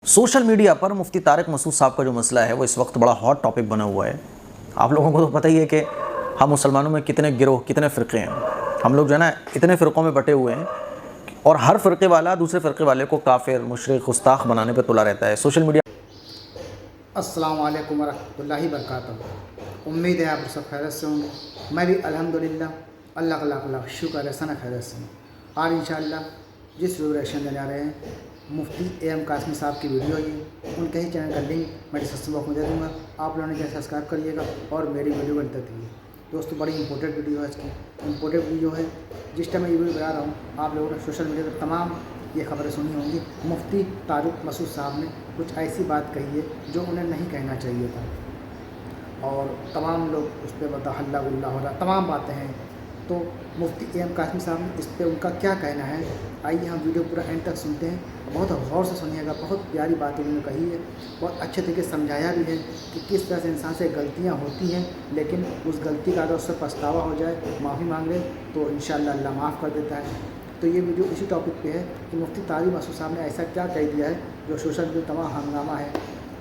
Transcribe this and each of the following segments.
Social media पर मुफ्ती तारिक मसूद साहब का जो मसला है वो इस वक्त बड़ा हॉट टॉपिक बना हुआ है। आप लोगों को तो पता ही है कि हम मुसलमानों में कितने गिरोह कितने फ़िरक़े हैं। हम लोग जो है ना इतने फ़िरक़ों में बटे हुए हैं और हर फ़िरक़े वाला दूसरे फ़िरक़े वाले को काफिर मुशरिक गुस्ताख बनाने पे तुला रहता है। सोशल मीडिया अस्सलाम वालेकुम वरहमतुल्लाहि वबरकातुहू। उम्मीद है आप सब खैरियत से होंगे। मैं भी अल्हम्दुलिल्लाह अल्लाह का लाख लाख शुक्र है सना खैरियत से हूँ। आज इंशाअल्लाह जिस रिएक्शन देने आ रहे हैं मुफ्ती एम कासमी साहब की वीडियो है, उनके ही चैनल का लिंक मैं डिस्क्रिप्शन बॉक्स में दे दूँगा। आप लोगों ने चैनल सब्सक्राइब करिएगा और मेरी वीडियो बनते रहिए। दोस्तों बड़ी इंपॉर्टेंट वीडियो है, इसकी इंपॉर्टेंट वीडियो है। जिस टाइम मैं ये वीडियो बना रहा हूँ आप लोगों ने सोशल मीडिया पर तमाम ये खबरें सुनी होंगी। मुफ्ती तारिक मसूद साहब ने कुछ ऐसी बात कही है जो उन्हें नहीं कहना चाहिए था और तमाम लोग उस पर बता हल्ला गुल्ला हो रहा, तमाम बातें हैं। तो मुफ्ती एम कासमी साहब ने इस पर उनका क्या कहना है, आइए हम वीडियो पूरा एंड तक सुनते हैं। बहुत गौर से सुनिएगा, बहुत प्यारी बात उन्होंने कही है, बहुत अच्छे तरीके से समझाया भी है कि किस तरह से इंसान से गलतियां होती हैं, लेकिन उस गलती का अगर उससे पछतावा हो जाए, माफ़ी मांग ले तो इंशाअल्लाह अल्लाह माफ़ कर देता है। तो ये वीडियो इसी टॉपिक पे है कि मुफ्ती तारिक मसूद साहब ने ऐसा क्या कह दिया है जो सोशल मीडिया तमाम हंगामा है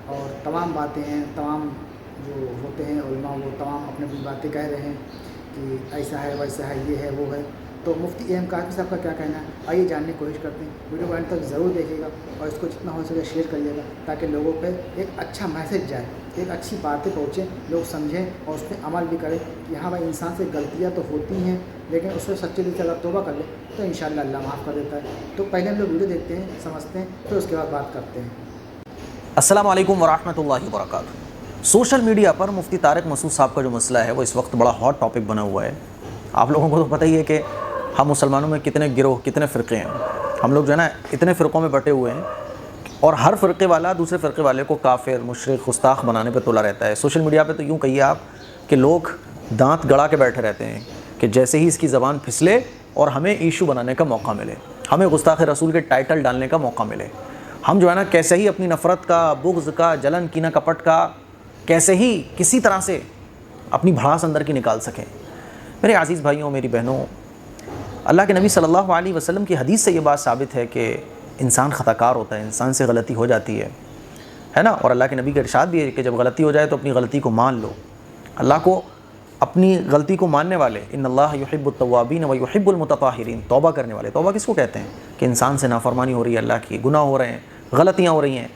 और तमाम बातें हैं, तमाम जो होते हैं उलमा वो तमाम अपनी अपनी बातें कह रहे हैं कि ऐसा है वैसा है, ये है वो है। तो मुफ्ती एम कासमी साहब का क्या कहना है, आइए जानने की कोशिश करते हैं। वीडियो को अंत तक ज़रूर देखिएगा और इसको जितना हो सके शेयर करिएगा ताकि लोगों पे एक अच्छा मैसेज जाए, एक अच्छी बातें पहुँचे, लोग समझें और उस पर अमल भी करें कि हाँ भाई इंसान से गलतियाँ तो होती हैं, लेकिन उससे सच्चे दिल से अगर तौबा कर ले तो इंशाअल्लाह अल्लाह माफ़ कर देता है। तो पहले हम लोग वीडियो देखते हैं, समझते हैं, फिर उसके बाद बात करते हैं। अस्सलाम वालेकुम वरहमतुल्लाहि वबरकातुहू। सोशल मीडिया पर मुफ्ती तारिक मसूद साहब का जो मसला है वो इस वक्त बड़ा हॉट टॉपिक बना हुआ है। आप लोगों को तो पता ही है कि हम मुसलमानों में कितने गिरोह कितने फ़िरक़े हैं। हम लोग जो है ना इतने फ़िरक़ों में बटे हुए हैं और हर फ़िरक़े वाला दूसरे फ़िरक़े वाले को काफिर मुशरिक गुस्ताख बनाने पे तुला रहता है। सोशल मीडिया पे तो यूँ कहिए आप कि लोग दांत गड़ा के बैठे रहते हैं कि जैसे ही इसकी ज़बान फिसले और हमें इशू बनाने का मौका मिले, हमें गुस्ताख़ रसूल के टाइटल डालने का मौका मिले, हम जो है ना कैसे ही अपनी नफ़रत का, बुग़्ज़ का, जलन कीना कपट का कैसे ही किसी तरह से अपनी भड़ास अंदर की निकाल सकें। मेरे अज़ीज़ भाइयों, मेरी बहनों, अल्लाह के नबी सल्लल्लाहु अलैहि वसल्लम की हदीस से ये बात साबित है कि इंसान ख़ताकार होता है, इंसान से गलती हो जाती है ना। और अल्लाह के नबी का इरशाद भी है कि जब गलती हो जाए तो अपनी गलती को मान लो। अल्लाह को अपनी गलती को मानने वाले इन्नल्लाह युहिब्बुत तव्वाबीन व युहिब्बुल मुतताहिरीन, तौबा करने वाले। तौबा किसको कहते हैं कि इंसान से नाफरमानी हो रही है, अल्लाह की गुनाह हो रहे हैं, गलतियाँ हो रही हैं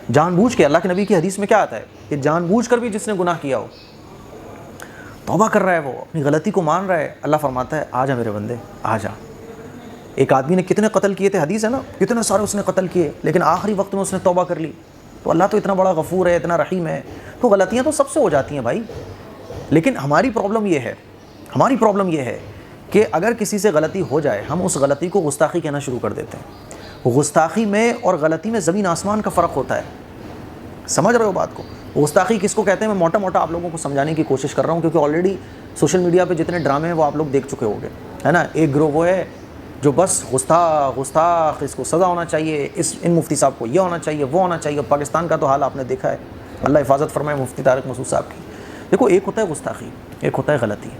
जानबूझ के। अल्लाह के नबी की हदीस में क्या आता है कि जानबूझ कर भी जिसने गुनाह किया हो तौबा कर रहा है, वो अपनी गलती को मान रहा है, अल्लाह फरमाता है आ जा मेरे बंदे आ जा। एक आदमी ने कितने कत्ल किए थे, हदीस है ना, कितने सारे उसने कत्ल किए, लेकिन आखिरी वक्त में उसने तौबा कर ली। तो अल्लाह तो इतना बड़ा गफूर है, इतना रहीम है। तो गलतियाँ तो सबसे हो जाती हैं भाई, लेकिन हमारी प्रॉब्लम ये है कि अगर किसी से गलती हो जाए हम उस गलती को गुस्ताखी कहना शुरू कर देते हैं। गुस्ताखी में और गलती में ज़मीन आसमान का फ़र्क होता है, समझ रहे हो बात को। गुस्ताखी किसको कहते हैं मैं मोटा मोटा आप लोगों को समझाने की कोशिश कर रहा हूँ, क्योंकि ऑलरेडी सोशल मीडिया पे जितने ड्रामे हैं वो आप लोग देख चुके होंगे, है ना। एक ग्रोह वो है जो बस गुस्ताख, इसको सज़ा होना चाहिए, इन मुफ्ती साहब को ये होना चाहिए, वो होना चाहिए। पाकिस्तान का तो हाल आपने देखा है, अल्लाह हिफाजत फरमाए मुफ्ती तारिक मसूद साहब की। देखो, एक होता है गुस्ताखी, एक होता है गलती।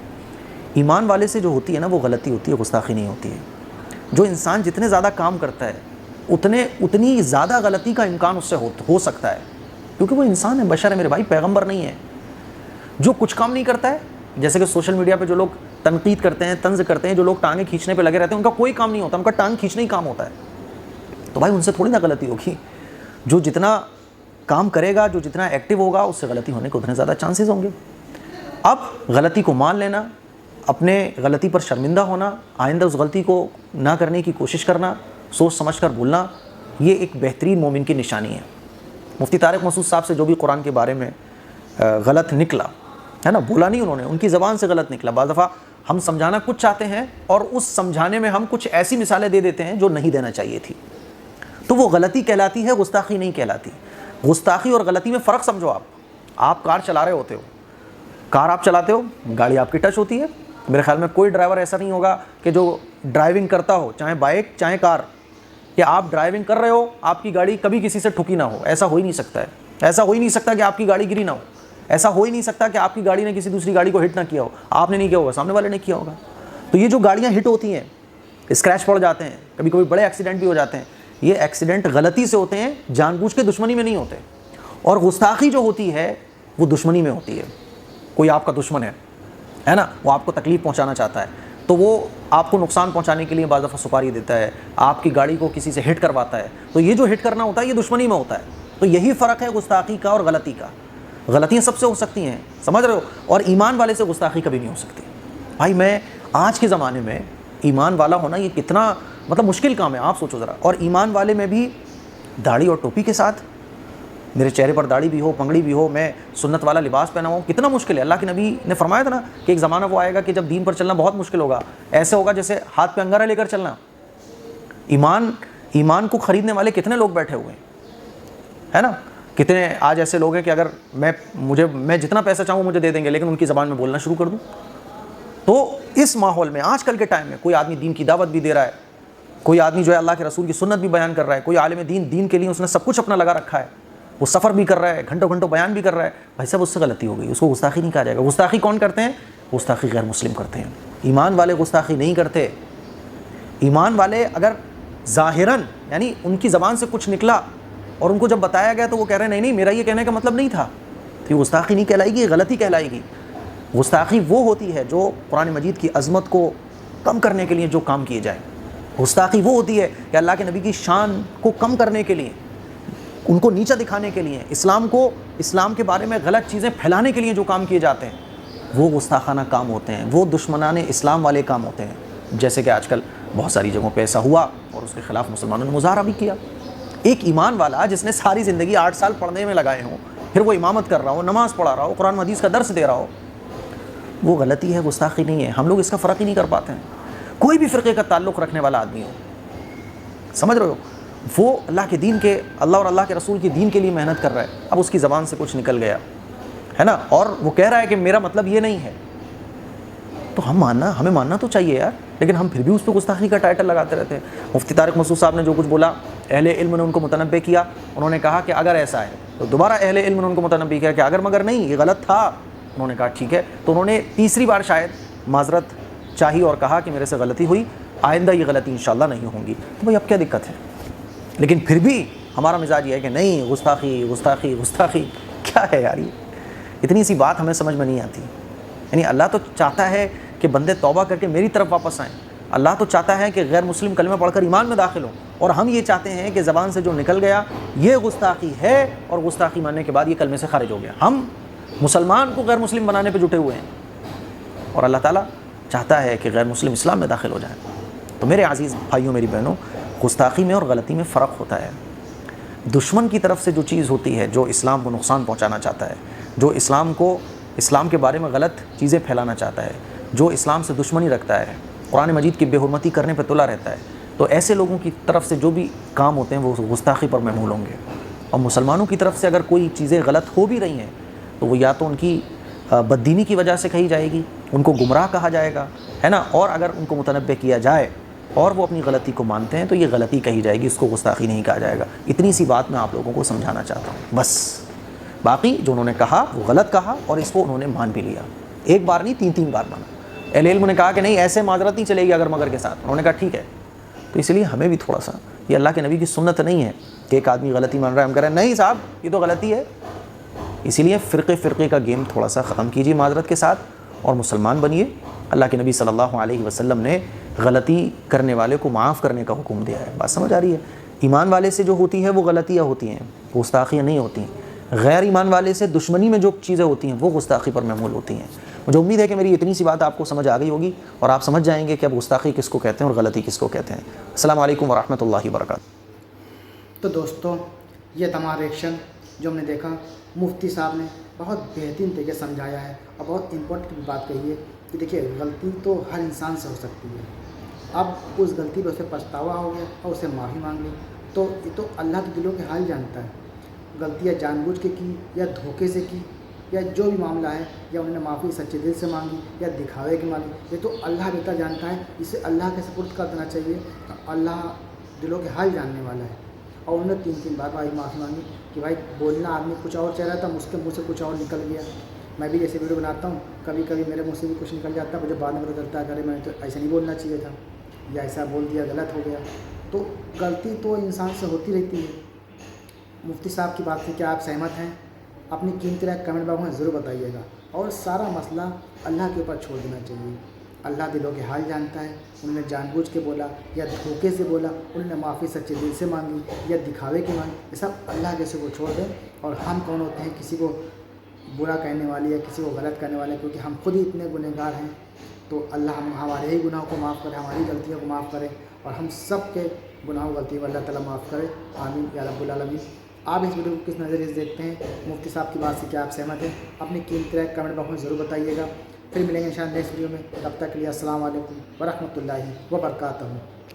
ईमान वाले से जो होती है ना वो गलती होती है, गुस्ताखी नहीं होती है। जो इंसान जितने ज़्यादा काम करता है उतनी ज़्यादा गलती का इम्कान उससे हो सकता है, क्योंकि वो इंसान है, बशर है मेरे भाई, पैगंबर नहीं है। जो कुछ काम नहीं करता है, जैसे कि सोशल मीडिया पे जो लोग तनकीद करते हैं, तंज करते हैं, जो लोग टांगें खींचने पे लगे रहते हैं, उनका कोई काम नहीं होता, उनका टांग खींचना ही काम होता है। तो भाई उनसे थोड़ी ना गलती होगी। जो जितना काम करेगा, जो जितना एक्टिव होगा, उससे गलती होने के उतने ज़्यादा चांसेस होंगे। अब गलती को मान लेना, अपने गलती पर शर्मिंदा होना, आइंदा उस गलती को ना करने की कोशिश करना, सोच समझ कर बोलना, ये एक बेहतरीन मोमिन की निशानी है। मुफ्ती तारिक मसूद साहब से जो भी कुरान के बारे में गलत निकला है ना, बोला नहीं उन्होंने, उनकी ज़बान से गलत निकला। बाज़ दफ़ा हम समझाना कुछ चाहते हैं और उस समझाने में हम कुछ ऐसी मिसालें दे देते हैं जो नहीं देना चाहिए थी, तो वो गलती कहलाती है, गुस्ताखी नहीं कहलाती। गुस्ताखी और गलती में फ़र्क समझो। आप कार चला रहे होते हो, कार आप चलाते हो, गाड़ी आपकी टच होती है। मेरे ख्याल में कोई ड्राइवर ऐसा नहीं होगा कि जो ड्राइविंग करता हो, चाहे बाइक चाहे कार, कि आप ड्राइविंग कर रहे हो, आपकी गाड़ी कभी किसी से ठुकी ना हो। ऐसा हो ही नहीं सकता है। ऐसा हो ही नहीं सकता कि आपकी गाड़ी गिरी ना हो। ऐसा हो ही नहीं सकता कि आपकी गाड़ी ने किसी दूसरी गाड़ी को हिट ना किया हो। आपने नहीं किया होगा, सामने वाले ने किया होगा। तो ये जो गाड़ियाँ हिट होती हैं, स्क्रैच पड़ जाते हैं, कभी कभी बड़े एक्सीडेंट भी हो जाते हैं, یہ ایکسیڈنٹ غلطی سے ہوتے ہیں, جان بوجھ کے دشمنی میں نہیں ہوتے. اور گستاخی جو ہوتی ہے وہ دشمنی میں ہوتی ہے. کوئی آپ کا دشمن ہے نا, وہ آپ کو تکلیف پہنچانا چاہتا ہے تو وہ آپ کو نقصان پہنچانے کے لیے بعض دفعہ سپاری دیتا ہے, آپ کی گاڑی کو کسی سے ہٹ کرواتا ہے, تو یہ جو ہٹ کرنا ہوتا ہے یہ دشمنی میں ہوتا ہے. تو یہی فرق ہے گستاخی کا اور غلطی کا. غلطیاں سب سے ہو سکتی ہیں, سمجھ رہے ہو, اور ایمان والے سے گستاخی کبھی نہیں ہو سکتی. بھائی میں آج کے زمانے میں ایمان والا ہونا یہ کتنا مطلب مشکل کام ہے, آپ سوچو ذرا. اور ایمان والے میں بھی داڑھی اور ٹوپی کے ساتھ, میرے چہرے پر داڑھی بھی ہو, پگڑی بھی ہو, میں سنت والا لباس پہنا ہوں, کتنا مشکل ہے. اللہ کے نبی نے فرمایا تھا نا کہ ایک زمانہ وہ آئے گا کہ جب دین پر چلنا بہت مشکل ہوگا, ایسے ہوگا جیسے ہاتھ پہ انگارہ لے کر چلنا. ایمان کو خریدنے والے کتنے لوگ بیٹھے ہوئے ہیں نا. کتنے آج ایسے لوگ ہیں کہ اگر میں جتنا پیسہ چاہوں مجھے دے دیں گے, لیکن ان کی زبان میں بولنا شروع کر دوں. تو اس ماحول میں آج کل کے ٹائم میں کوئی آدمی دین کی دعوت بھی دے رہا ہے, کوئی آدمی جو ہے اللہ کے رسول کی سنت بھی بیان کر رہا ہے, کوئی عالم دین کے لیے اس نے سب کچھ اپنا لگا رکھا ہے, وہ سفر بھی کر رہا ہے, گھنٹوں گھنٹوں بیان بھی کر رہا ہے, بھائی صاحب اس سے غلطی ہو گئی, اس کو گستاخی نہیں کہا جائے گا. گستاخی کون کرتے ہیں؟ گستاخی غیر مسلم کرتے ہیں. ایمان والے گستاخی نہیں کرتے. ایمان والے اگر ظاہراً یعنی ان کی زبان سے کچھ نکلا اور ان کو جب بتایا گیا تو وہ کہہ رہے ہیں نہیں میرا یہ کہنے کا مطلب نہیں تھا, تو یہ گستاخی نہیں کہلائے گی, یہ غلطی کہلائے گی. گستاخی وہ ہوتی ہے جو قرآن مجید کی عظمت کو کم کرنے کے لیے جو کام کیے جائیں. گستاخی وہ ہوتی ہے کہ اللہ کے نبی کی شان کو کم کرنے کے لیے, ان کو نیچا دکھانے کے لیے, اسلام کے بارے میں غلط چیزیں پھیلانے کے لیے جو کام کیے جاتے ہیں وہ گستاخانہ کام ہوتے ہیں, وہ دشمنان اسلام والے کام ہوتے ہیں. جیسے کہ آج کل بہت ساری جگہوں پہ ایسا ہوا اور اس کے خلاف مسلمانوں نے مظاہرہ بھی کیا. ایک ایمان والا جس نے ساری زندگی 8 سال پڑھنے میں لگائے ہوں, پھر وہ امامت کر رہا ہو, نماز پڑھا رہا ہو, قرآن حدیث کا درس دے رہا ہو, وہ غلطی ہے, گستاخی نہیں ہے. ہم لوگ اس کا فرق ہی نہیں کر پاتے ہیں. کوئی بھی فرقے کا تعلق رکھنے والا آدمی ہو, سمجھ رہے ہو, وہ اللہ کے دین کے, اللہ اور اللہ کے رسول کے دین کے لیے محنت کر رہا ہے. اب اس کی زبان سے کچھ نکل گیا ہے نا, اور وہ کہہ رہا ہے کہ میرا مطلب یہ نہیں ہے, تو ہمیں ماننا تو چاہیے یار, لیکن ہم پھر بھی اس پہ گستاخی کا ٹائٹل لگاتے رہتے ہیں. مفتی طارق مسعود صاحب نے جو کچھ بولا, اہل علم نے ان کو متنبع کیا. انہوں نے کہا کہ اگر ایسا ہے تو دوبارہ اہل علم نے ان کو متنبع کیا کہ اگر مگر نہیں یہ غلط تھا. انہوں نے کہا ٹھیک ہے, تو انہوں نے تیسری بار شاید معذرت چاہی اور کہا کہ میرے سے غلطی ہوئی, آئندہ یہ غلطی انشاءاللہ نہیں ہوں گی. تو بھائی اب کیا دقت ہے, لیکن پھر بھی ہمارا مزاج یہ ہے کہ نہیں گستاخی کیا ہے یار, یہ اتنی سی بات ہمیں سمجھ میں نہیں آتی. یعنی اللہ تو چاہتا ہے کہ بندے توبہ کر کے میری طرف واپس آئیں. اللہ تو چاہتا ہے کہ غیر مسلم کلمہ پڑھ کر ایمان میں داخل ہوں, اور ہم یہ چاہتے ہیں کہ زبان سے جو نکل گیا یہ گستاخی ہے, اور گستاخی ماننے کے بعد یہ کلمے سے خارج ہو گیا. ہم مسلمان کو غیر مسلم بنانے پہ جٹے ہوئے ہیں, اور اللہ تعالیٰ چاہتا ہے کہ غیر مسلم اسلام میں داخل ہو جائیں. تو میرے عزیز بھائیوں, میری بہنوں, گستاخی میں اور غلطی میں فرق ہوتا ہے. دشمن کی طرف سے جو چیز ہوتی ہے, جو اسلام کو نقصان پہنچانا چاہتا ہے, جو اسلام کے بارے میں غلط چیزیں پھیلانا چاہتا ہے, جو اسلام سے دشمنی رکھتا ہے, قرآن مجید کی بے حرمتی کرنے پہ تلا رہتا ہے, تو ایسے لوگوں کی طرف سے جو بھی کام ہوتے ہیں وہ گستاخی پر محمول ہوں گے. اور مسلمانوں کی طرف سے اگر کوئی چیزیں غلط ہو بھی رہی ہیں تو وہ یا تو ان کی بددینی کی وجہ سے کہی جائے گی, ان کو گمراہ کہا جائے گا, ہے نا, اور اگر ان کو متنبع کیا جائے اور وہ اپنی غلطی کو مانتے ہیں تو یہ غلطی کہی جائے گی, اس کو گستاخی نہیں کہا جائے گا. اتنی سی بات میں آپ لوگوں کو سمجھانا چاہتا ہوں بس. باقی جو انہوں نے کہا وہ غلط کہا, اور اس کو انہوں نے مان بھی لیا, ایک بار نہیں 3 بار مانا. اہل علم نے کہا کہ نہیں ایسے معذرت نہیں چلے گی اگر مگر کے ساتھ, انہوں نے کہا ٹھیک ہے. تو اس لیے ہمیں بھی تھوڑا سا, یہ اللہ کے نبی کی سنت نہیں ہے کہ ایک آدمی غلطی مان رہا ہے ہم کہہ رہے ہیں نہیں صاحب یہ تو غلطی ہے. اسی لیے فرقے کا گیم تھوڑا سا ختم کیجیے معذرت کے ساتھ اور مسلمان بنیے. اللہ کے نبی صلی اللہ علیہ وسلم نے غلطی کرنے والے کو معاف کرنے کا حکم دیا ہے. بات سمجھ آ رہی ہے؟ ایمان والے سے جو ہوتی ہے وہ غلطیاں ہوتی ہیں, گستاخیاں نہیں ہوتی ہیں. غیر ایمان والے سے دشمنی میں جو چیزیں ہوتی ہیں وہ گستاخی پر محمول ہوتی ہیں. مجھے امید ہے کہ میری اتنی سی بات آپ کو سمجھ آ گئی ہوگی اور آپ سمجھ جائیں گے کہ اب گستاخی کس کو کہتے ہیں اور غلطی کس کو کہتے ہیں. السلام علیکم ورحمۃ اللہ وبرکاتہ. تو دوستوں, یہ تمام ریئیکشن جو ہم نے دیکھا, مفتی صاحب نے بہت بہترین طریقے سے سمجھایا ہے اور بہت امپورٹنٹ بات کہی ہے کہ دیکھیے غلطی تو ہر انسان سے ہو سکتی ہے. اب اس غلطی پہ اسے پچھتاوا ہو گیا اور اسے معافی مانگ لی, تو یہ تو اللہ کے دلوں کے حال جانتا ہے. غلطیاں جان بوجھ کے کی یا دھوکے سے کی یا جو بھی معاملہ ہے, یا انہوں نے معافی سچے دل سے مانگی یا دکھاوے کی مانگی, یہ تو اللہ بہتر جانتا ہے. اسے اللہ کے سپرد کر دینا چاہیے. اللہ دلوں کے حال جاننے والا ہے. اور انہوں نے 3 بار بھائی معافی مانگی کہ بھائی بولنا آدمی کچھ اور چاہ رہا تھا, اس کے منہ سے کچھ اور نکل گیا. میں بھی جیسے ویڈیو بناتا ہوں کبھی کبھی میرے منہ سے بھی کچھ نکل جاتا ہے, مجھے بعد میں پتہ چلتا ہے کہ ارے میں نے تو ایسا نہیں بولنا چاہیے تھا, یا ایسا بول دیا غلط ہو گیا. तो गलती तो इंसान से होती रहती है। मुफ्ती साहब की बात से क्या आप सहमत हैं? अपनी कीमती राय कमेंट बॉक्स में ज़रूर बताइएगा। और सारा मसला अल्लाह के ऊपर छोड़ देना चाहिए। अल्लाह दिलों के हाल जानता है। उन्होंने जानबूझ के बोला या धोखे से बोला, उन्होंने माफ़ी सच्चे दिल से मांगी या दिखावे की मांगी, ये सब अल्लाह के को छोड़ दें। और हम कौन होते हैं किसी को बुरा कहने वाले या किसी को गलत करने वाले, क्योंकि हम खुद ही इतने गुनहगार हैं। तो अल्लाह हमारे ही गुनाहों को माफ़ करे, हमारी गलतियों को माफ़ करे और हम सब के गुनाहों गलतियों को अल्लाह ताला माफ़ करे। आमीन या रब्बुल आलमीन। आप इस वीडियो को किस नज़रिए से देखते हैं? मुफ्ती साहब की बात से क्या आप सहमत हैं? अपनी कीमती राय कमेंट बॉक्स में ज़रूर बताइएगा। फिर मिलेंगे इंशाअल्लाह नेक्स्ट वीडियो में। तब तक के लिए अस्सलाम वालेकुम व रहमतुल्लाहि व बरकातहू।